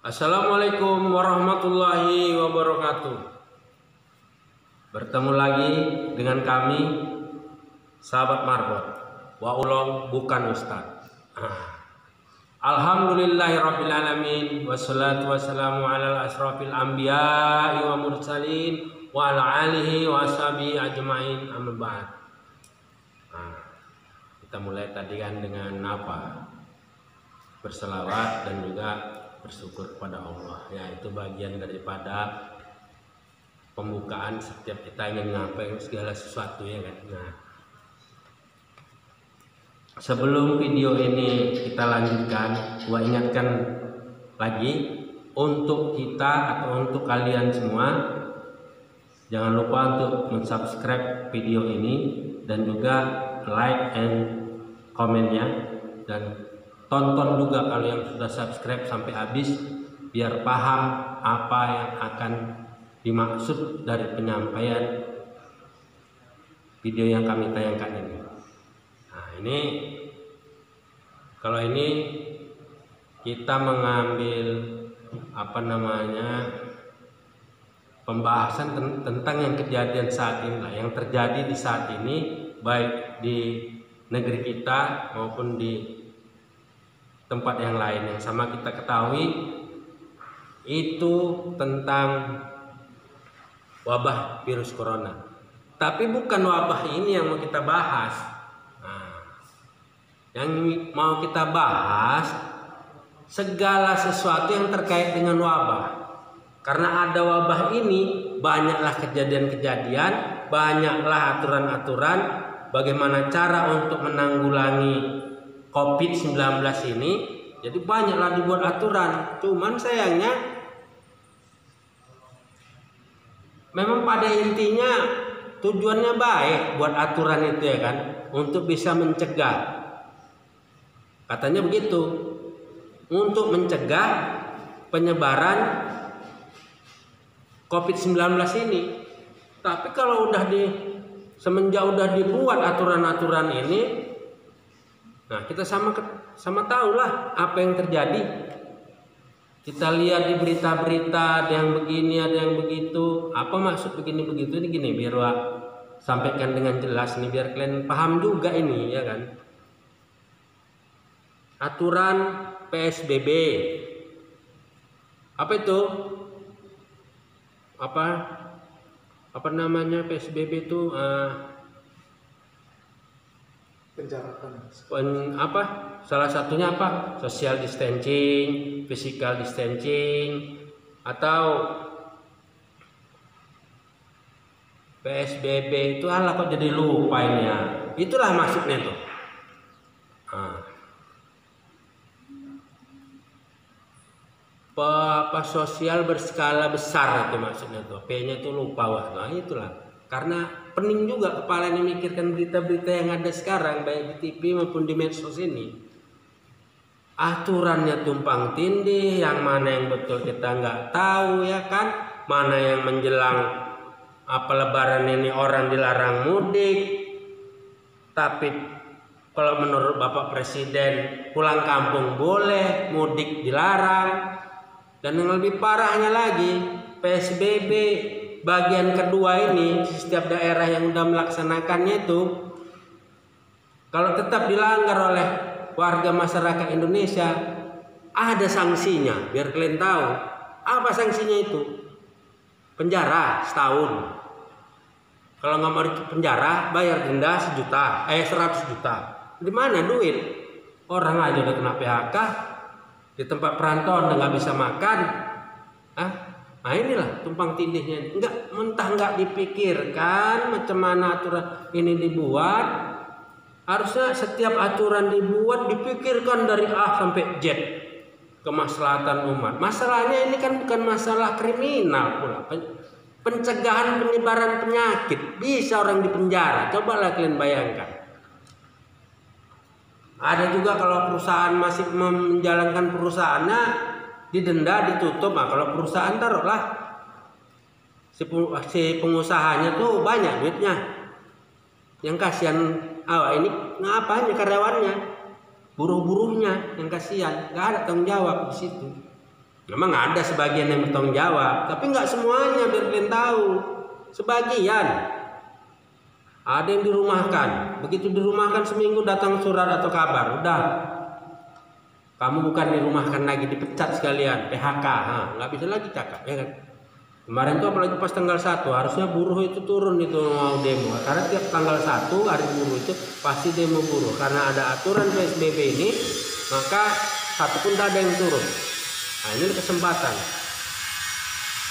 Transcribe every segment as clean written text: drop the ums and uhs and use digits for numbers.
Assalamualaikum warahmatullahi wabarakatuh. Bertemu lagi dengan kami, sahabat Marbot. Wa ulong bukan ustaz. Alhamdulillahirabbil alamin wassalatu wassalamu ala asrofil anbiya'i wa mursalin wa ala alihi wa ashabihi ajmain amma ba'd. Kita mulai tadi kan dengan apa? Berselawat dan juga bersyukur kepada Allah, ya itu bagian daripada pembukaan setiap kita ingin menyampaikan segala sesuatu, ya kan. Nah, sebelum video ini kita lanjutkan, gua ingatkan lagi untuk kita atau untuk kalian semua, jangan lupa untuk mensubscribe video ini dan juga like and komennya, dan tonton juga kalau yang sudah subscribe sampai habis biar paham apa yang akan dimaksud dari penyampaian video yang kami tayangkan ini. Nah, ini kalau ini kita mengambil pembahasan tentang yang kejadian saat ini, yang terjadi di saat ini, baik di negeri kita maupun di tempat yang lain. Yang sama kita ketahui itu tentang wabah virus corona, tapi bukan wabah ini yang mau kita bahas. Nah, yang mau kita bahas segala sesuatu yang terkait dengan wabah, karena ada wabah ini banyaklah kejadian-kejadian, banyaklah aturan-aturan bagaimana cara untuk menanggulangi COVID-19 ini. Jadi banyaklah dibuat aturan. Cuman sayangnya memang pada intinya tujuannya baik buat aturan itu, ya kan, untuk bisa mencegah. Katanya begitu, untuk mencegah penyebaran COVID-19 ini. Tapi kalau semenjak udah dibuat aturan-aturan ini, nah, kita sama tahulah apa yang terjadi. Kita lihat di berita-berita, ada yang begini, ada yang begitu. Apa maksud begini begitu? Ini gini, biar sampaikan dengan jelas nih, biar kalian paham juga ini, ya kan. Aturan PSBB. Apa itu? Apa namanya PSBB itu? Salah satunya apa? Social distancing, physical distancing, atau PSBB itu kok jadi lupa ini ya. Itulah maksudnya tuh. Sosial berskala besar itu maksudnya tuh. P-nya tuh lupa. Nah, itulah. Karena pening juga kepala ini mikirkan berita-berita yang ada sekarang, baik di TV maupun di medsos ini. Aturannya tumpang tindih, yang mana yang betul kita nggak tahu, ya kan. Mana yang menjelang Lebaran ini orang dilarang mudik, tapi kalau menurut Bapak Presiden pulang kampung boleh, mudik dilarang. Dan yang lebih parahnya lagi, PSBB bagian kedua ini, setiap daerah yang sudah melaksanakannya itu, kalau tetap dilanggar oleh warga masyarakat Indonesia, ada sanksinya. Biar kalian tahu apa sanksinya itu: penjara setahun. Kalau nggak mau penjara, bayar denda 100 juta. Di mana duit? Orang aja udah kena PHK, di tempat perantauan udah nggak bisa makan. Nah, inilah tumpang tindihnya. Nggak dipikirkan macam mana aturan ini dibuat. Harusnya setiap aturan dibuat dipikirkan dari A sampai Z, kemaslahatan umat. Masalahnya ini kan bukan masalah kriminal pula, pencegahan penyebaran penyakit. Bisa orang dipenjara. Cobalah kalian bayangkan. Ada juga kalau perusahaan masih menjalankan perusahaannya, didenda, ditutup. Nah, kalau perusahaan taruhlah si pengusahanya tuh banyak duitnya, yang kasihan ini ngapain karyawannya, buruh-buruhnya yang kasihan, nggak ada tanggung jawab di situ. Memang ada sebagian yang bertanggung jawab, tapi nggak semuanya, biar kalian tahu. Sebagian ada yang dirumahkan, begitu dirumahkan seminggu datang surat atau kabar, udah kamu bukan dirumahkan lagi, dipecat sekalian, PHK, nggak bisa lagi cakap, ya kan? Kemarin tuh apalagi pas tanggal 1 harusnya buruh itu turun itu mau demo, karena tiap tanggal 1 hari buruh itu pasti demo buruh, karena ada aturan PSBB ini, maka satu pun tak ada yang turun. Nah ini kesempatan.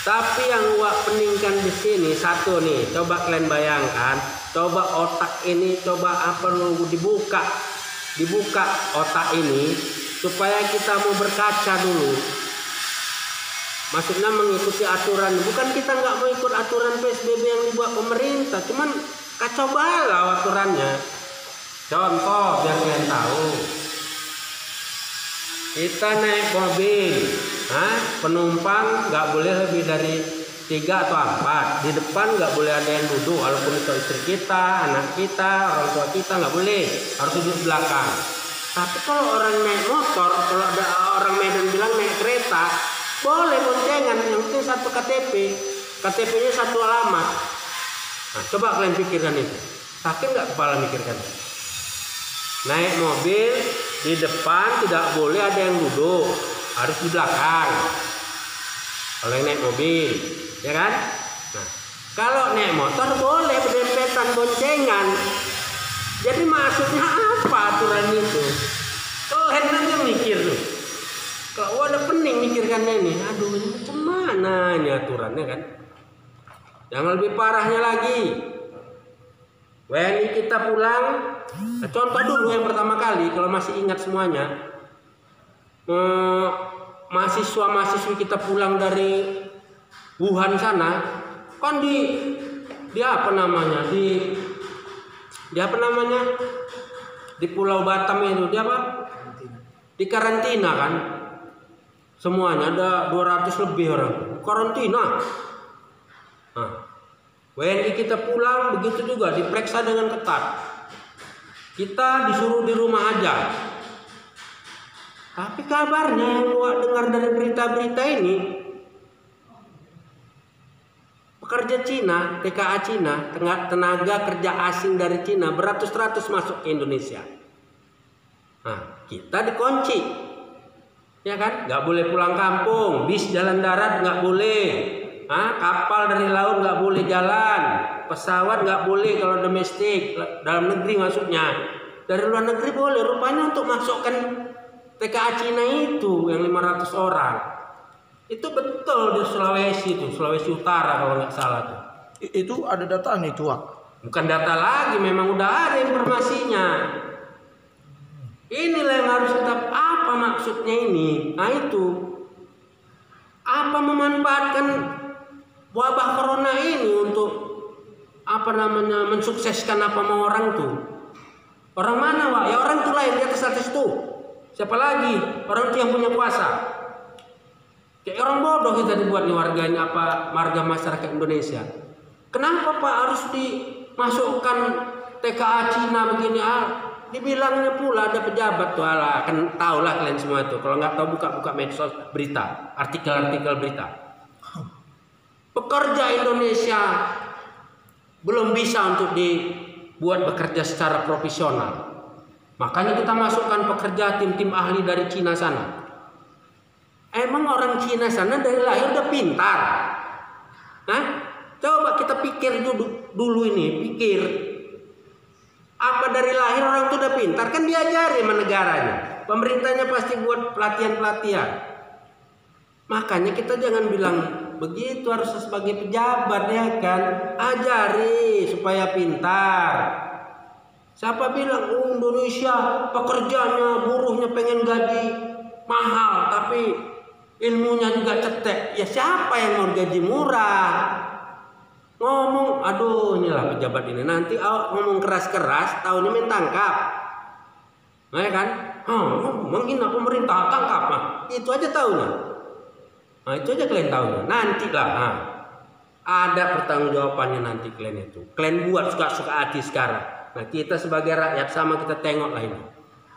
Tapi yang Wak peningkan di sini satu nih, coba kalian bayangkan, coba otak ini, coba apa nunggu dibuka otak ini supaya kita mau berkaca dulu. Maksudnya mengikuti aturan, bukan kita nggak mau ikut aturan PSBB yang dibuat pemerintah, cuman kacau balau aturannya. Contoh biar kalian tahu, kita naik mobil, penumpang nggak boleh lebih dari 3 atau 4, di depan nggak boleh ada yang duduk, walaupun itu istri kita, anak kita, orang tua kita nggak boleh, harus duduk di belakang. Tapi kalau orang naik motor, kalau ada orang Medan bilang naik kereta, boleh boncengan, yang penting satu KTP-nya satu alamat. Nah, coba kalian pikirkan itu. Sakit nggak kepala mikirkan? Naik mobil di depan tidak boleh ada yang duduk, harus di belakang. Kalau yang naik mobil, ya kan? Nah, kalau naik motor boleh berdempetan boncengan. Jadi maksudnya apa aturan itu? Kalian aja mikir tuh. Kalau ada pening mikirkan ini, aduh ini macam mana ini aturannya kan? Yang lebih parahnya lagi, WNI kita pulang, contoh dulu yang pertama kali, kalau masih ingat semuanya, mahasiswa-mahasiswi kita pulang dari Wuhan sana, kan di apa namanya, di Pulau Batam itu, di apa? Di karantina kan? Semuanya ada 200 lebih orang karantina. Nah, WNI kita pulang begitu juga diperiksa dengan ketat. Kita disuruh di rumah aja. Tapi kabarnya yang gua dengar dari berita-berita ini, pekerja Cina, TKA Cina, tenaga kerja asing dari Cina beratus-ratus masuk ke Indonesia. Nah, kita dikunci. Ya kan, nggak boleh pulang kampung, bis jalan darat nggak boleh, kapal dari laut nggak boleh jalan, pesawat nggak boleh kalau domestik, dalam negeri maksudnya. Dari luar negeri boleh, rupanya untuk masukkan TKA Cina itu yang 500 orang. Itu betul di Sulawesi itu, Sulawesi Utara kalau nggak salah tuh. Itu ada datanya itu, Wak? Bukan data lagi, memang udah ada informasinya. Inilah yang harus kita, apa maksudnya ini? Nah itu, apa memanfaatkan wabah corona ini untuk apa namanya, mensukseskan apa mau orang tuh? Orang mana, Wak? Ya orang tuh lain di atas tuh. Siapa lagi? Orang tuh yang punya kuasa. Kayak orang bodoh kita dibuat nih warganya, apa marga masyarakat Indonesia. Kenapa Pak harus dimasukkan TKA Cina begini? Dibilangnya pula ada pejabat tuh, kan tahu lah kalian semua itu. Kalau nggak tahu buka medsos berita, artikel-artikel berita. Pekerja Indonesia belum bisa untuk dibuat bekerja secara profesional. Makanya kita masukkan pekerja tim-tim ahli dari Cina sana. Emang orang Cina sana dari lahir udah pintar? Coba kita pikir dulu ini, pikir. Apa dari lahir orang itu udah pintar? Kan diajari sama negaranya. Pemerintahnya pasti buat pelatihan-pelatihan. Makanya kita jangan bilang begitu, harus sebagai pejabat ya kan. Ajari supaya pintar. Siapa bilang Indonesia pekerjanya, buruhnya pengen gaji mahal tapi ilmunya juga cetek. Ya siapa yang mau gaji murah? Ngomong, aduh inilah pejabat ini nanti ngomong keras-keras, tahunya main tangkap, nah ya kan? Menghina pemerintah, tangkap, itu aja tahunya. Nah itu aja kalian tahunya. Nanti lah, ada pertanggungjawabannya nanti kalian itu. Kalian buat suka-suka hati sekarang. Nah kita sebagai rakyat sama kita tengok lah ini,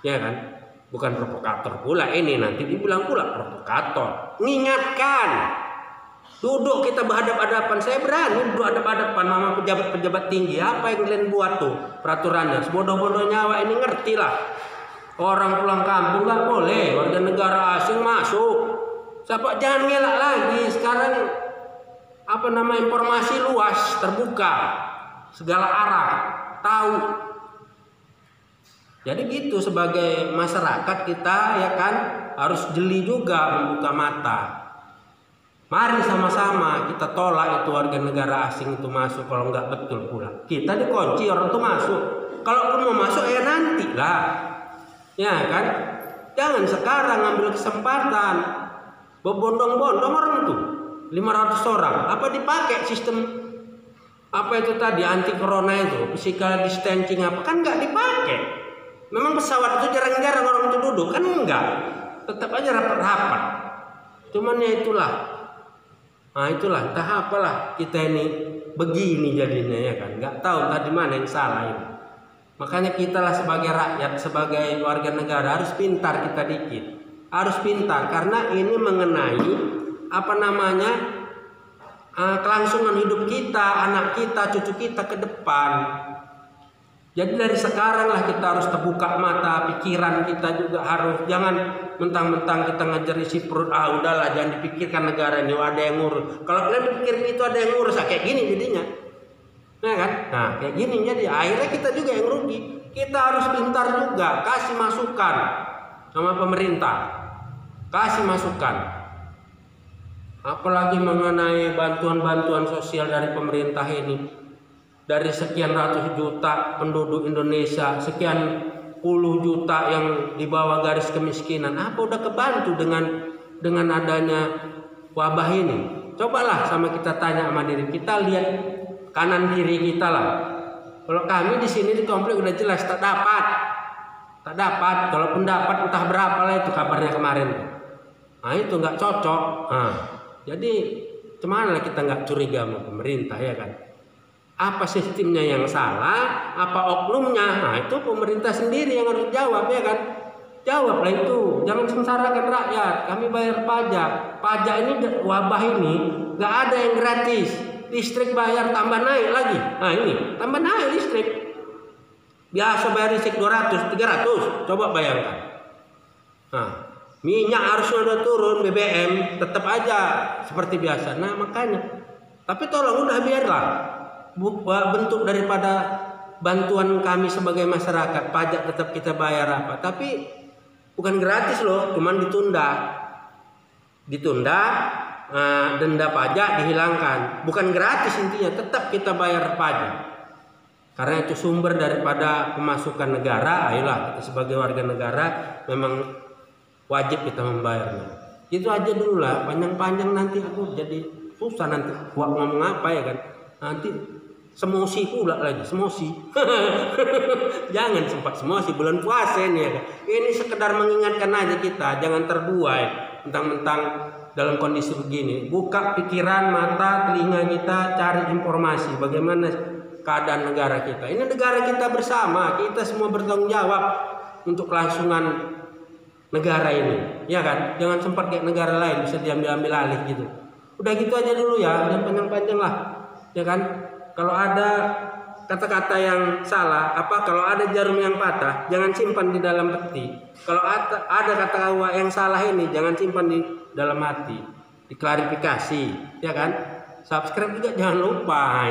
ya kan? Bukan provokator pula ini, nanti dibilang pula provokator. Mengingatkan. Duduk kita berhadap-hadapan. Saya berani duduk hadap-hadapan sama pejabat-pejabat tinggi. Apa yang kalian buat tuh peraturannya? Sebodoh-bodohnya awak ini ngerti lah. Orang pulang kampung nggak boleh. Warga negara asing masuk. Siapa jangan ngelak lagi. Sekarang informasi luas, terbuka, segala arah, tahu. Jadi gitu sebagai masyarakat kita ya kan harus jeli juga membuka mata. Mari sama-sama kita tolak itu warga negara asing itu masuk kalau nggak betul pula. Kita dikunci orang itu masuk. Kalaupun mau masuk ya nanti lah. Ya kan? Jangan sekarang ambil kesempatan. Berbondong-bondong orang tuh 500 orang. Apa dipakai sistem itu tadi anti corona itu, physical distancing apa kan nggak dipakai. Memang pesawat itu jarang-jarang orang itu duduk kan enggak. Tetap aja rapat-rapat. Cuman ya itulah. Nah itulah entah apalah kita ini begini jadinya ya kan. Nggak tahu tadi mana yang salah ini. Makanya kita lah sebagai rakyat, sebagai warga negara harus pintar kita dikit. Harus pintar karena ini mengenai kelangsungan hidup kita, anak kita, cucu kita ke depan. Jadi dari sekarang lah kita harus terbuka mata, pikiran kita juga harus. Jangan mentang-mentang kita ngejar isi perut, udahlah jangan dipikirkan negara ini ada yang ngurus. Kalau kalian pikir itu ada yang ngurus, kayak gini jadinya. Nah kan? Nah kayak gini jadi akhirnya kita juga yang rugi. Kita harus pintar juga, kasih masukan sama pemerintah. Kasih masukan. Apalagi mengenai bantuan-bantuan sosial dari pemerintah ini. Dari sekian ratus juta penduduk Indonesia, sekian puluh juta yang di bawah garis kemiskinan, apa udah kebantu dengan adanya wabah ini? Cobalah sama kita tanya sama diri kita, lihat kanan kiri kita lah. Kalau kami di sini di komplek udah jelas tak dapat. Kalaupun dapat entah berapa lah itu kabarnya kemarin. Nah itu nggak cocok. Nah, jadi cuman lah kita nggak curiga sama pemerintah ya kan? Apa sistemnya yang salah, apa oknumnya? Nah itu pemerintah sendiri yang harus jawab ya kan? Jawablah itu, jangan sengsarakan rakyat. Kami bayar pajak. Pajak ini wabah ini nggak ada yang gratis. Listrik bayar tambah naik lagi. Nah ini tambah naik listrik. Biasa bayar listrik 200, 300. Coba bayangkan. Nah minyak harusnya udah turun, BBM tetap aja seperti biasa. Nah makanya. Tapi tolong udah biarlah. Bentuk daripada bantuan kami sebagai masyarakat, pajak tetap kita bayar apa, tapi bukan gratis loh, cuman ditunda, denda pajak dihilangkan, bukan gratis intinya, tetap kita bayar pajak karena itu sumber daripada pemasukan negara. Ayolah kita sebagai warga negara memang wajib kita membayarnya. Itu aja dulu lah, panjang-panjang nanti aku jadi susah nanti buat ngomong apa ya kan, nanti semosi pula lagi, semosi. Jangan sempat semosi bulan puasa ini ya kan. Ini sekedar mengingatkan aja kita, jangan terbuai mentang-mentang dalam kondisi begini. Buka pikiran, mata, telinga kita, cari informasi bagaimana keadaan negara kita. Ini negara kita bersama, kita semua bertanggung jawab untuk kelangsungan negara ini, ya kan? Jangan sempat kayak negara lain bisa diambil alih gitu. Udah gitu aja dulu ya, jangan panjang-panjang lah, ya kan? Kalau ada kata-kata yang salah, kalau ada jarum yang patah, jangan simpan di dalam peti. Kalau ada kata yang salah ini, jangan simpan di dalam hati. Diklarifikasi, ya kan? Subscribe juga jangan lupa.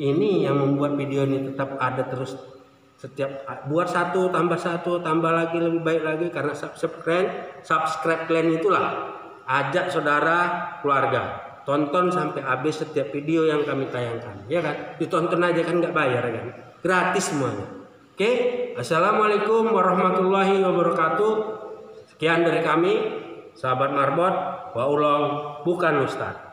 Ini yang membuat video ini tetap ada terus. Setiap buat satu tambah lagi lebih baik lagi karena subscribe kalian itulah. Ajak saudara, keluarga. Tonton sampai habis setiap video yang kami tayangkan, ya kan? Ditonton aja kan nggak bayar kan? Gratis semuanya. Oke? Assalamualaikum warahmatullahi wabarakatuh. Sekian dari kami, sahabat Marbot, wa ulong bukan Ustadz.